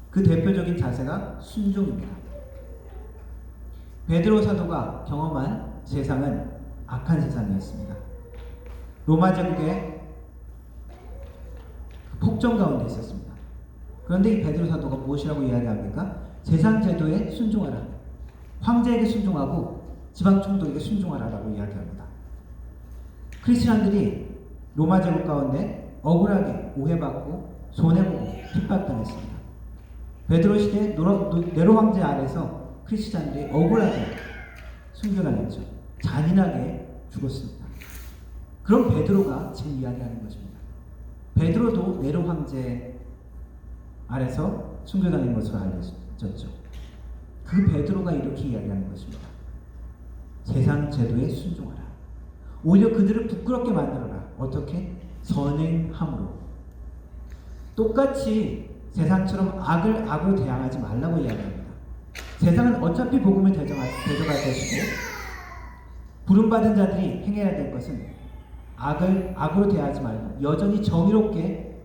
그 대표적인 자세가 순종입니다. 베드로 사도가 경험한 세상은 악한 세상이었습니다. 로마 제국의 폭정 가운데 있었습니다. 그런데 이 베드로 사도가 무엇이라고 이야기합니까? 세상 제도에 순종하라. 황제에게 순종하고 지방 총독에게 순종하라라고 이야기합니다. 크리스천들이 로마 제국 가운데 억울하게 오해받고 손해보고 핍박당했습니다. 베드로 시대 네로 황제 아래서 크리스천들이 억울하게 순교당했죠. 잔인하게 죽었습니다. 그럼 베드로가 지금 이야기하는 것입니다. 베드로도 네로 황제 아래서 순교당한 것으로 알려졌죠. 그 베드로가 이렇게 이야기하는 것입니다. 세상 제도에 순종하라. 오히려 그들을 부끄럽게 만들어라. 어떻게? 선행함으로. 똑같이 세상처럼 악을 악으로 대항하지 말라고 이야기합니다. 세상은 어차피 복음을 대적할 것이고 부름받은 자들이 행해야 될 것은 악을 악으로 대하지 말고 여전히 정의롭게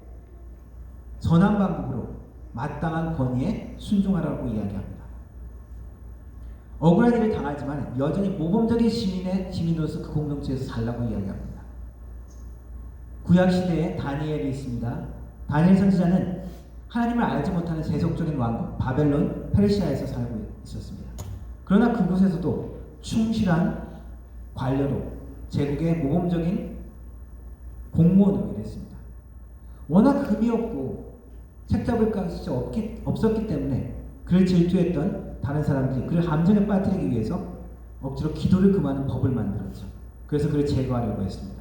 선한 방법으로 마땅한 권위에 순종하라고 이야기합니다. 억울한 일을 당하지만 여전히 모범적인 시민으로서 그 공동체에서 살라고 이야기합니다. 구약시대에 다니엘이 있습니다. 다니엘 선지자는 하나님을 알지 못하는 세속적인 왕국 바벨론, 페르시아에서 살고 있었습니다. 그러나 그곳에서도 충실한 관료로 제국의 모범적인 공무원으로 일했습니다. 워낙 금이 없고 책 잡을 것이 없었기 때문에 그를 질투했던 다른 사람들이 그를 함정에 빠뜨리기 위해서 억지로 기도를 금하는 법을 만들었죠. 그래서 그를 제거하려고 했습니다.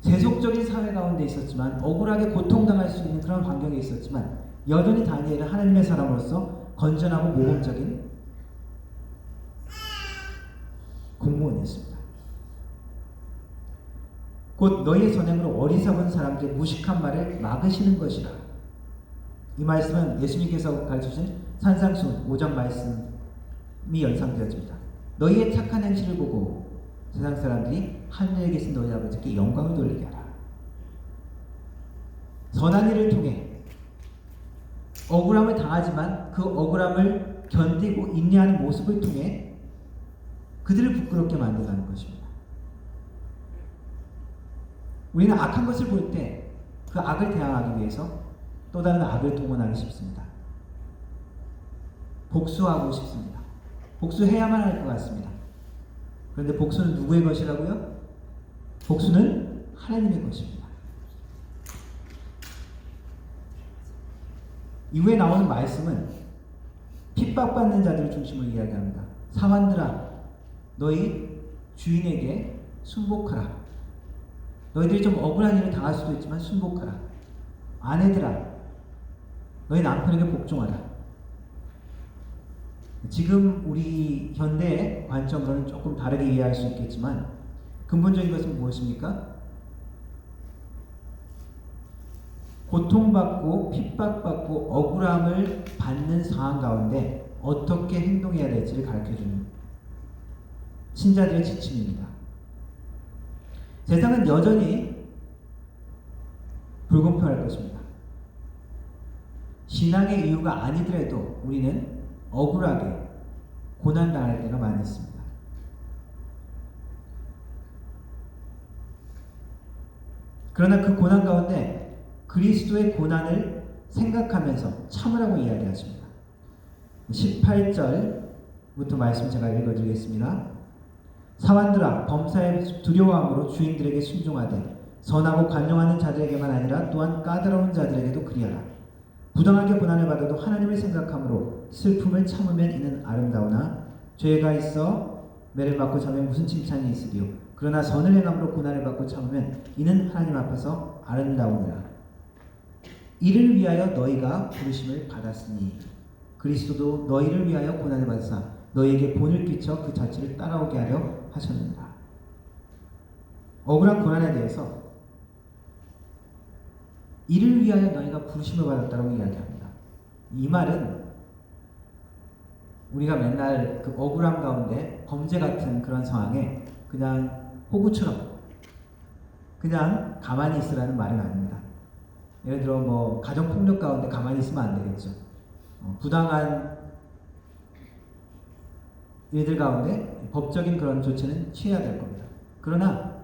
세속적인 사회 가운데 있었지만 억울하게 고통당할 수 있는 그런 환경에 있었지만 여전히 다니엘은 하나님의 사람으로서 건전하고 모범적인 공무원이었습니다. 곧 너희의 선행으로 어리석은 사람들의 무식한 말을 막으시는 것이라. 이 말씀은 예수님께서 가르쳐주신 산상수훈 5장 말씀이 연상되어집니다. 너희의 착한 행실을 보고 세상 사람들이 하늘에 계신 너희 아버지께 영광을 돌리게 하라. 선한 일을 통해 억울함을 당하지만 그 억울함을 견디고 인내하는 모습을 통해 그들을 부끄럽게 만들어가는 것입니다. 우리는 악한 것을 볼 때 그 악을 대항하기 위해서 또 다른 악을 동원하기 쉽습니다. 복수하고 싶습니다. 복수해야만 할 것 같습니다. 그런데 복수는 누구의 것이라고요? 복수는 하나님의 것입니다. 이후에 나오는 말씀은 핍박받는 자들을 중심으로 이야기합니다. 사환들아, 너희 주인에게 순복하라. 너희들이 좀 억울한 일을 당할 수도 있지만 순복하라. 아내들아, 너희 남편에게 복종하라. 지금 우리 현대의 관점으로는 조금 다르게 이해할 수 있겠지만 근본적인 것은 무엇입니까? 고통받고 핍박받고 억울함을 받는 상황 가운데 어떻게 행동해야 될지를 가르쳐주는 신자들의 지침입니다. 세상은 여전히 불공평할 것입니다. 신앙의 이유가 아니더라도 우리는 억울하게 고난당할 때가 많이 있습니다. 그러나 그 고난 가운데 그리스도의 고난을 생각하면서 참으라고 이야기하십니다. 18절 부터 말씀 제가 읽어드리겠습니다. 사환들아, 범사에 두려워함으로 주인들에게 순종하되 선하고 관용하는 자들에게만 아니라 또한 까다로운 자들에게도 그리하라. 부당하게 고난을 받아도 하나님을 생각함으로 슬픔을 참으면 이는 아름다우나 죄가 있어 매를 받고 자면 무슨 칭찬이 있으리요. 그러나 선을 행함으로 고난을 받고 참으면 이는 하나님 앞에서 아름다우니라. 이를 위하여 너희가 부르심을 받았으니 그리스도도 너희를 위하여 고난을 받으사 너희에게 본을 끼쳐 그 자체를 따라오게 하려 하셨느니라. 억울한 고난에 대해서 이를 위하여 너희가 부르심을 받았다고 이야기합니다. 이 말은 우리가 맨날 그 억울함 가운데 범죄 같은 그런 상황에 그냥 호구처럼 그냥 가만히 있으라는 말은 아닙니다. 예를 들어 뭐 가정폭력 가운데 가만히 있으면 안 되겠죠. 부당한 일들 가운데 법적인 그런 조치는 취해야 될 겁니다. 그러나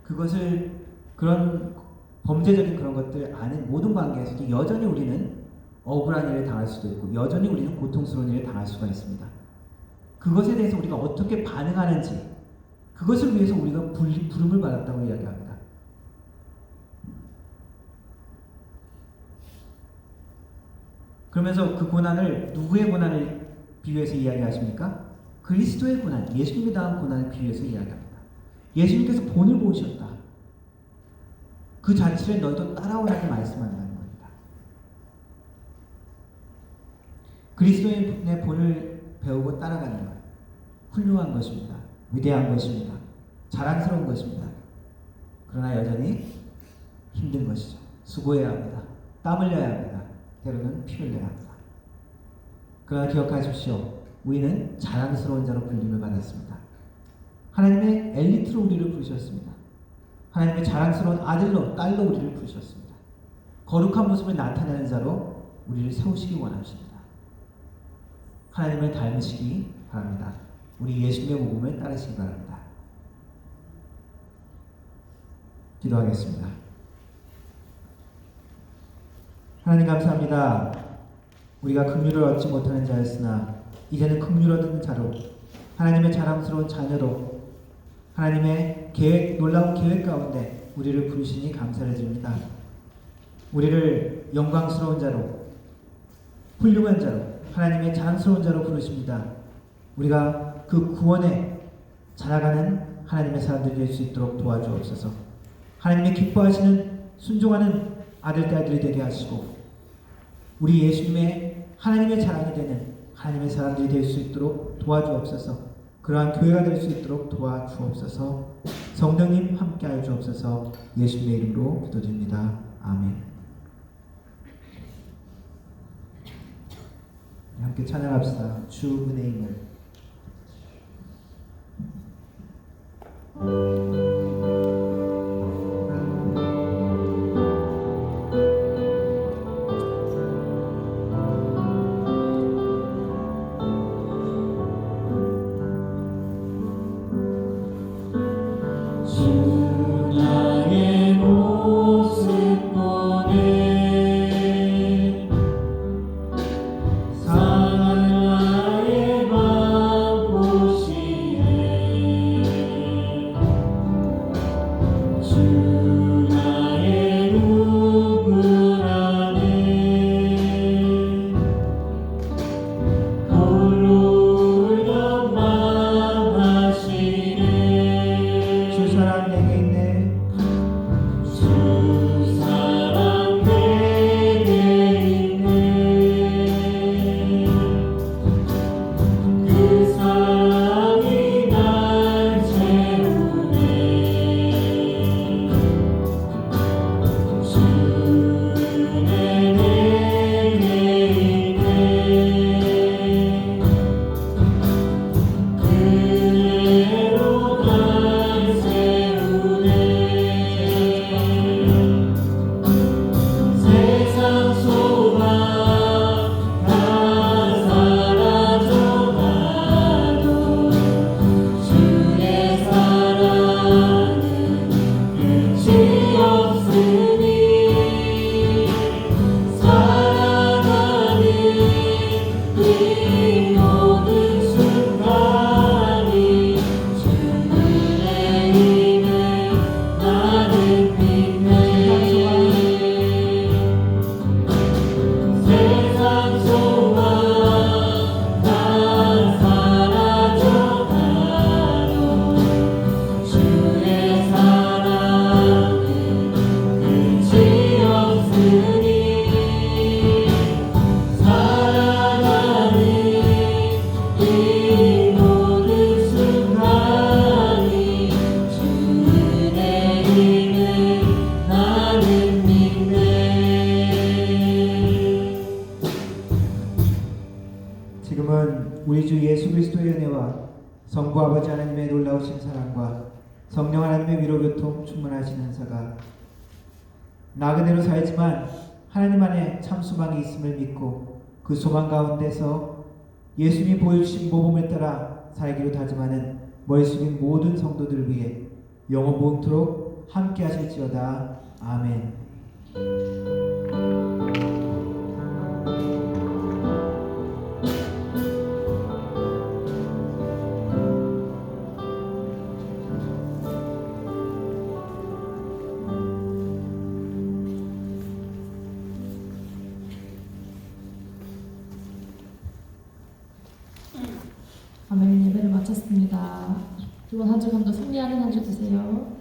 그것을 그런 범죄적인 그런 것들 아닌 모든 관계에서도 여전히 우리는 억울한 일을 당할 수도 있고 여전히 우리는 고통스러운 일을 당할 수가 있습니다. 그것에 대해서 우리가 어떻게 반응하는지 그것을 위해서 우리가 부름을 받았다고 이야기합니다. 그러면서 그 고난을 누구의 고난을 비유해서 이야기하십니까? 그리스도의 고난, 예수님이 당한 고난을 비유해서 이야기합니다. 예수님께서 본을 보이셨다. 그 자체를 너희도 따라오라고 말씀한다는 겁니다. 그리스도의 본을 배우고 따라가는 것, 훌륭한 것입니다. 위대한 것입니다. 자랑스러운 것입니다. 그러나 여전히 힘든 것이죠. 수고해야 합니다. 땀 흘려야 합니다. 때로는 피 흘려야 합니다. 그러나 기억하십시오. 우리는 자랑스러운 자로 불림을 받았습니다. 하나님의 엘리트로 우리를 부르셨습니다. 하나님의 자랑스러운 아들로 딸로 우리를 부르셨습니다. 거룩한 모습을 나타내는 자로 우리를 세우시기 원하십니다. 하나님을 닮으시기 바랍니다. 우리 예수님의 복음을 따르시기 바랍니다. 기도하겠습니다. 하나님 감사합니다. 우리가 긍휼을 얻지 못하는 자였으나 이제는 긍휼 얻은 자로 하나님의 자랑스러운 자녀로 하나님의 계획, 놀라운 계획 가운데 우리를 부르시니 감사를 드립니다. 우리를 영광스러운 자로 훌륭한 자로 하나님의 자랑스러운 자로 부르십니다. 우리가 그 구원에 자라가는 하나님의 사람들이 될 수 있도록 도와주옵소서. 하나님의 기뻐하시는 순종하는 아들, 딸들이 되게 하시고 우리 예수님의 하나님의 자랑이 되는 하나님의 사람들이 될 수 있도록 도와주옵소서. 그러한 교회가 될 수 있도록 도와주옵소서. 성령님 함께하여 주옵소서. 예수님의 이름으로 기도드립니다. 아멘. 함께 찬양합시다. 주 은혜임을. 우리 주 예수 그리스도의 은혜와 성부 아버지 하나님의 놀라우신 사랑과 성령 하나님의 위로 교통 충만하신 은사가 나그네로 살지만 하나님 안에 참 소망이 있음을 믿고 그 소망 가운데서 예수님이 보여주신 모범을 따라 살기로 다짐하는 머리 숙인 모든 성도들을 위해 영원 무궁토록 함께 하실지어다. 아멘. 아멘. 예배를 마쳤습니다. 이번 한 주간도 승리하는 한 주 되세요.